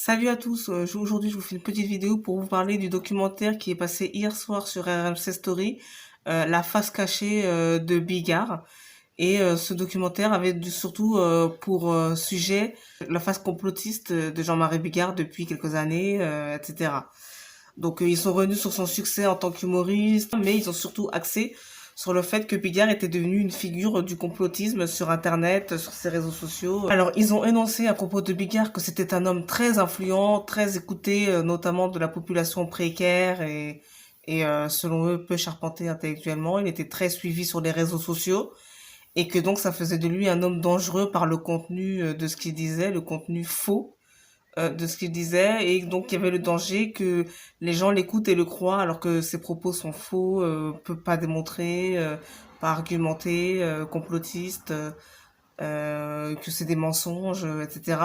Salut à tous, aujourd'hui je vous fais une petite vidéo pour vous parler du documentaire qui est passé hier soir sur RMC Story, La face cachée de Bigard. Et ce documentaire avait surtout pour sujet la face complotiste de Jean-Marie Bigard depuis quelques années, etc. Donc ils sont revenus sur son succès en tant qu'humoriste, mais ils ont surtout axé sur le fait que Bigard était devenu une figure du complotisme sur Internet, sur ses réseaux sociaux. Alors ils ont énoncé à propos de Bigard que c'était un homme très influent, très écouté, notamment de la population précaire et selon eux peu charpenté intellectuellement. Il était très suivi sur les réseaux sociaux et que donc ça faisait de lui un homme dangereux par le contenu de ce qu'il disait, le contenu faux de ce qu'il disait, et donc il y avait le danger que les gens l'écoutent et le croient alors que ses propos sont faux, peut pas démontrer, pas argumenter, complotiste, que c'est des mensonges, etc.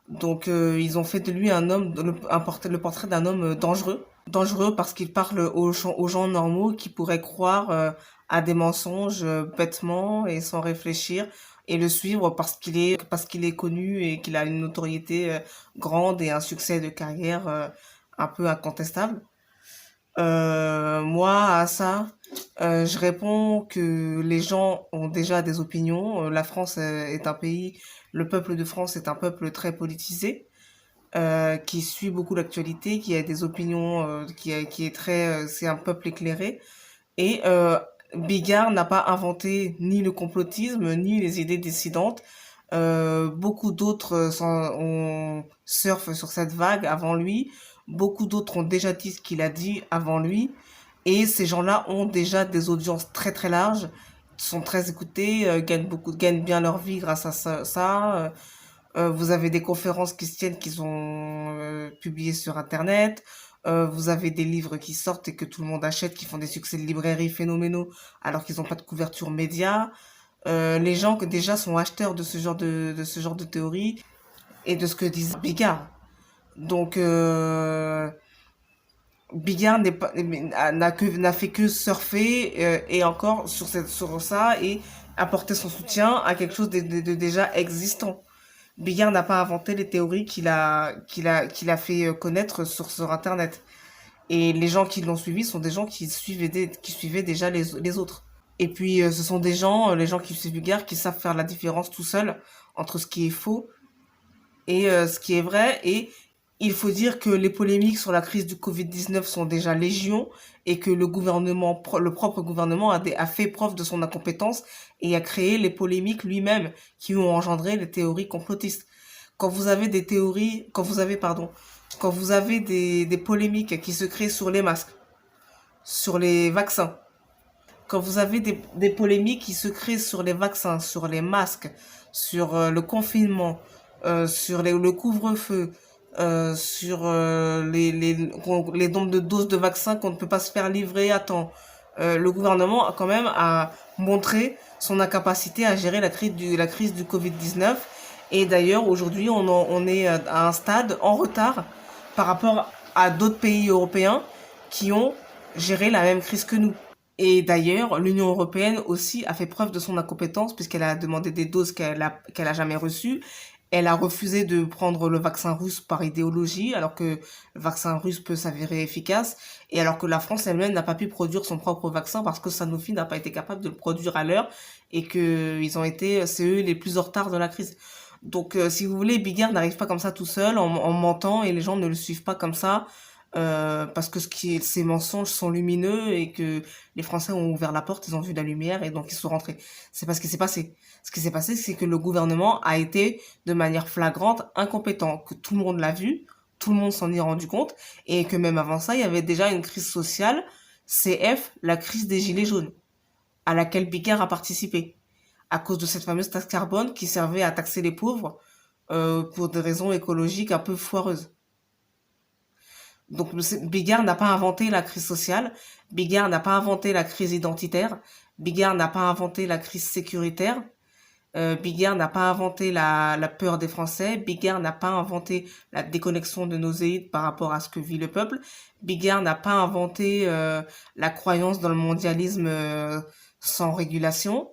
Donc ils ont fait de lui un homme, le portrait d'un homme dangereux. Dangereux parce qu'il parle aux gens normaux qui pourraient croire à des mensonges bêtement et sans réfléchir et le suivre parce qu'il est connu et qu'il a une notoriété grande et un succès de carrière un peu incontestable. Moi, à ça, je réponds que les gens ont déjà des opinions. La France est un pays, le peuple de France est un peuple très politisé, qui suit beaucoup l'actualité, qui a des opinions, qui est très, c'est un peuple éclairé. Et Bigard n'a pas inventé ni le complotisme, ni les idées dissidentes. Beaucoup d'autres surfent sur cette vague avant lui. Beaucoup d'autres ont déjà dit ce qu'il a dit avant lui. Et ces gens-là ont déjà des audiences très très larges, sont très écoutés, gagnent bien leur vie grâce à ça. Vous avez des conférences qui se tiennent qui sont publiées sur Internet. Vous avez des livres qui sortent et que tout le monde achète, qui font des succès de librairie phénoménaux alors qu'ils n'ont pas de couverture média. Les gens que déjà sont acheteurs de ce genre de théorie et de ce que disent Bigard. Donc Bigard n'a fait que surfer et encore sur ça et apporter son soutien à quelque chose de déjà existant. Bigard n'a pas inventé les théories qu'il a fait connaître sur Internet. Et les gens qui l'ont suivi sont des gens qui suivaient déjà les autres. Et puis, ce sont des gens, les gens qui suivent Bigard, qui savent faire la différence tout seuls entre ce qui est faux et ce qui est vrai. Et il faut dire que les polémiques sur la crise du Covid-19 sont déjà légion et que le propre gouvernement a fait preuve de son incompétence et a créé les polémiques lui-même qui ont engendré les théories complotistes. Quand vous avez des polémiques qui se créent sur les masques, sur les vaccins, quand vous avez des polémiques qui se créent sur les vaccins, sur les masques, sur le confinement, sur le couvre-feu, sur les nombres de doses de vaccins qu'on ne peut pas se faire livrer à temps, le gouvernement a quand même a montré son incapacité à gérer la crise du Covid-19. Et d'ailleurs, aujourd'hui, on est à un stade en retard par rapport à d'autres pays européens qui ont géré la même crise que nous. Et d'ailleurs, l'Union européenne aussi a fait preuve de son incompétence puisqu'elle a demandé des doses qu'elle a jamais reçues. Elle a refusé de prendre le vaccin russe par idéologie, alors que le vaccin russe peut s'avérer efficace, et alors que la France elle-même n'a pas pu produire son propre vaccin parce que Sanofi n'a pas été capable de le produire à l'heure et que c'est eux les plus en retard de la crise. Donc, si vous voulez, Bigard n'arrive pas comme ça tout seul en mentant et les gens ne le suivent pas comme ça parce que ces mensonges sont lumineux et que les Français ont ouvert la porte, ils ont vu la lumière et donc ils sont rentrés. C'est pas ce qui s'est passé. Ce qui s'est passé, c'est que le gouvernement a été de manière flagrante incompétent, que tout le monde l'a vu, tout le monde s'en est rendu compte et que même avant ça, il y avait déjà une crise sociale, CF, la crise des gilets jaunes, à laquelle Bigard a participé à cause de cette fameuse taxe carbone qui servait à taxer les pauvres pour des raisons écologiques un peu foireuses. Donc Bigard n'a pas inventé la crise sociale, Bigard n'a pas inventé la crise identitaire, Bigard n'a pas inventé la crise sécuritaire, Bigard n'a pas inventé la peur des Français, Bigard n'a pas inventé la déconnexion de nos élites par rapport à ce que vit le peuple, Bigard n'a pas inventé la croyance dans le mondialisme sans régulation,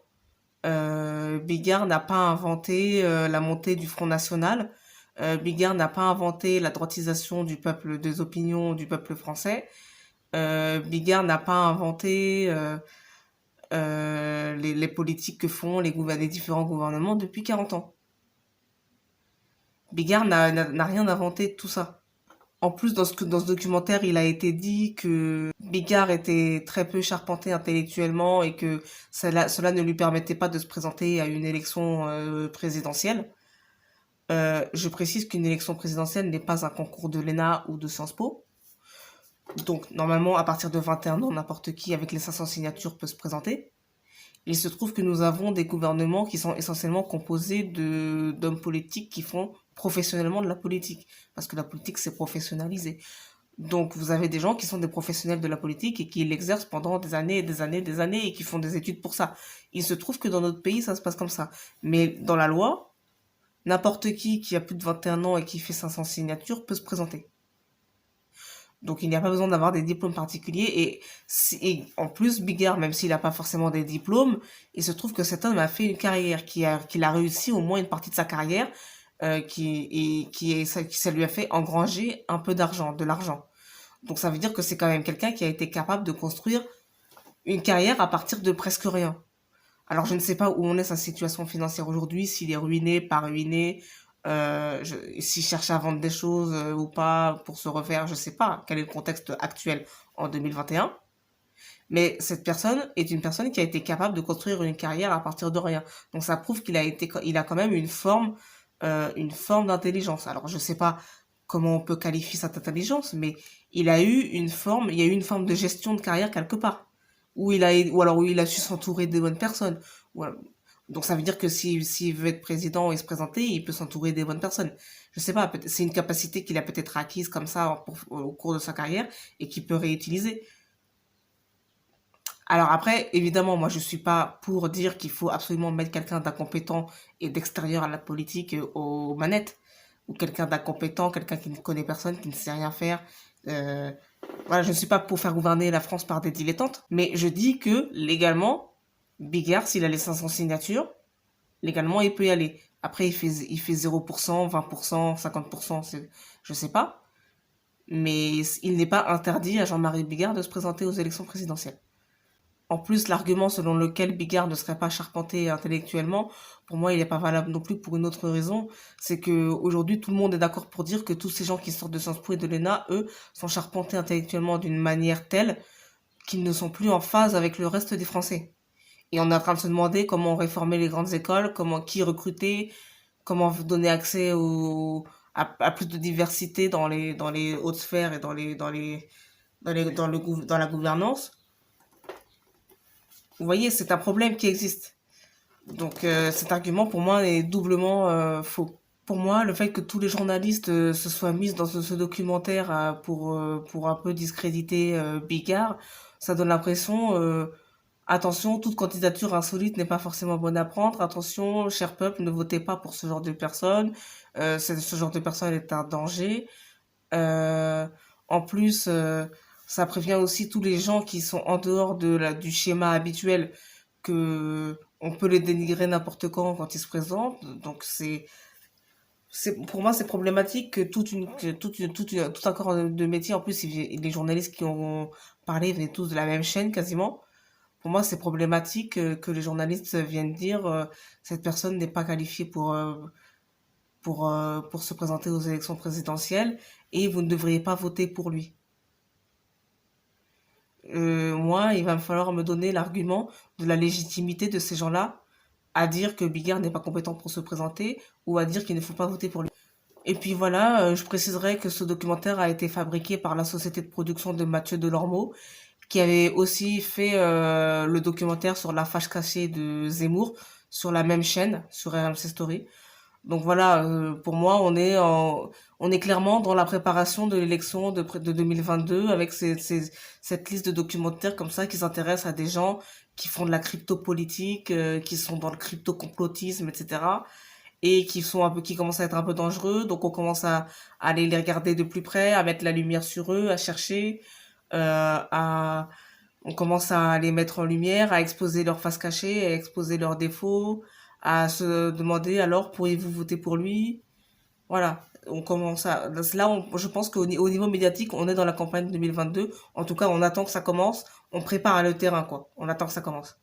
Bigard n'a pas inventé la montée du Front National, Bigard n'a pas inventé la droitisation du peuple, des opinions du peuple français. Bigard n'a pas inventé les politiques que font les différents gouvernements depuis 40 ans. Bigard n'a rien inventé de tout ça. En plus, dans ce documentaire, il a été dit que Bigard était très peu charpenté intellectuellement et que cela ne lui permettait pas de se présenter à une élection présidentielle. Je précise qu'une élection présidentielle n'est pas un concours de l'ENA ou de Sciences Po. Donc, normalement, à partir de 21 ans, n'importe qui avec les 500 signatures peut se présenter. Il se trouve que nous avons des gouvernements qui sont essentiellement composés d'hommes politiques qui font professionnellement de la politique. Parce que la politique, c'est professionnalisé. Donc, vous avez des gens qui sont des professionnels de la politique et qui l'exercent pendant des années et des années et des années et qui font des études pour ça. Il se trouve que dans notre pays, ça se passe comme ça. Mais dans la loi, n'importe qui a plus de 21 ans et qui fait 500 signatures peut se présenter. Donc il n'y a pas besoin d'avoir des diplômes particuliers et en plus Bigard, même s'il n'a pas forcément des diplômes, il se trouve que cet homme a fait une carrière, qu'il a réussi au moins une partie de sa carrière, qui ça lui a fait engranger un peu d'argent, de l'argent. Donc ça veut dire que c'est quand même quelqu'un qui a été capable de construire une carrière à partir de presque rien. Alors, je ne sais pas où en est sa situation financière aujourd'hui, s'il est ruiné, pas ruiné, s'il cherche à vendre des choses ou pas pour se refaire, je sais pas quel est le contexte actuel en 2021. Mais cette personne est une personne qui a été capable de construire une carrière à partir de rien. Donc, ça prouve il a quand même une forme d'intelligence. Alors, je sais pas comment on peut qualifier cette intelligence, mais il y a eu une forme de gestion de carrière quelque part ou il a su s'entourer des bonnes personnes. Ou donc ça veut dire que s'il veut être président et se présenter, il peut s'entourer des bonnes personnes. Je sais pas, c'est une capacité qu'il a peut-être acquise comme ça au cours de sa carrière et qu'il peut réutiliser. Alors après, évidemment, moi je suis pas pour dire qu'il faut absolument mettre quelqu'un d'incompétent et d'extérieur à la politique aux manettes, ou quelqu'un d'incompétent, quelqu'un qui ne connaît personne, qui ne sait rien faire. Euh, voilà, je ne suis pas pour faire gouverner la France par des dilettantes, mais je dis que légalement, Bigard, s'il a les 500 signatures, légalement il peut y aller. Après, il fait 0%, 20%, 50%, je sais pas, mais il n'est pas interdit à Jean-Marie Bigard de se présenter aux élections présidentielles. En plus, l'argument selon lequel Bigard ne serait pas charpenté intellectuellement, pour moi, il n'est pas valable non plus pour une autre raison. C'est que aujourd'hui, tout le monde est d'accord pour dire que tous ces gens qui sortent de Sciences Po et de l'ENA, eux, sont charpentés intellectuellement d'une manière telle qu'ils ne sont plus en phase avec le reste des Français. Et on est en train de se demander comment réformer les grandes écoles, qui recruter, comment donner accès à plus de diversité dans les hautes sphères et dans la gouvernance. Vous voyez, c'est un problème qui existe. Donc cet argument pour moi est doublement faux. Pour moi, le fait que tous les journalistes se soient mis dans ce documentaire pour un peu discréditer Bigard, ça donne l'impression, attention, toute candidature insolite n'est pas forcément bonne à prendre. Attention, cher peuple, ne votez pas pour ce genre de personne. Ce genre de personne est un danger. Euh, En plus, ça prévient aussi tous les gens qui sont en dehors du schéma habituel que on peut les dénigrer n'importe quand ils se présentent. Donc pour moi, c'est problématique que tout un corps de métier, en plus, les journalistes qui ont parlé venaient tous de la même chaîne quasiment. Pour moi, c'est problématique que les journalistes viennent dire cette personne n'est pas qualifiée pour se présenter aux élections présidentielles et vous ne devriez pas voter pour lui. Moi, il va me falloir me donner l'argument de la légitimité de ces gens-là à dire que Bigard n'est pas compétent pour se présenter ou à dire qu'il ne faut pas voter pour lui. Et puis voilà, je préciserai que ce documentaire a été fabriqué par la société de production de Mathieu Delormeau, qui avait aussi fait le documentaire sur la fâche cachée de Zemmour sur la même chaîne, sur RMC Story. Donc voilà, pour moi, on est clairement dans la préparation de l'élection de 2022 avec cette liste de documentaires comme ça qui s'intéressent à des gens qui font de la crypto-politique, qui sont dans le crypto-complotisme, etc. Et qui commencent à être un peu dangereux. Donc on commence à aller les regarder de plus près, à mettre la lumière sur eux, à chercher, on commence à les mettre en lumière, à exposer leurs faces cachées, à exposer leurs défauts, à se demander alors pourriez-vous voter pour lui? Voilà, on commence à... Là, je pense au niveau médiatique, on est dans la campagne 2022. En tout cas, on attend que ça commence. On prépare le terrain, quoi. On attend que ça commence.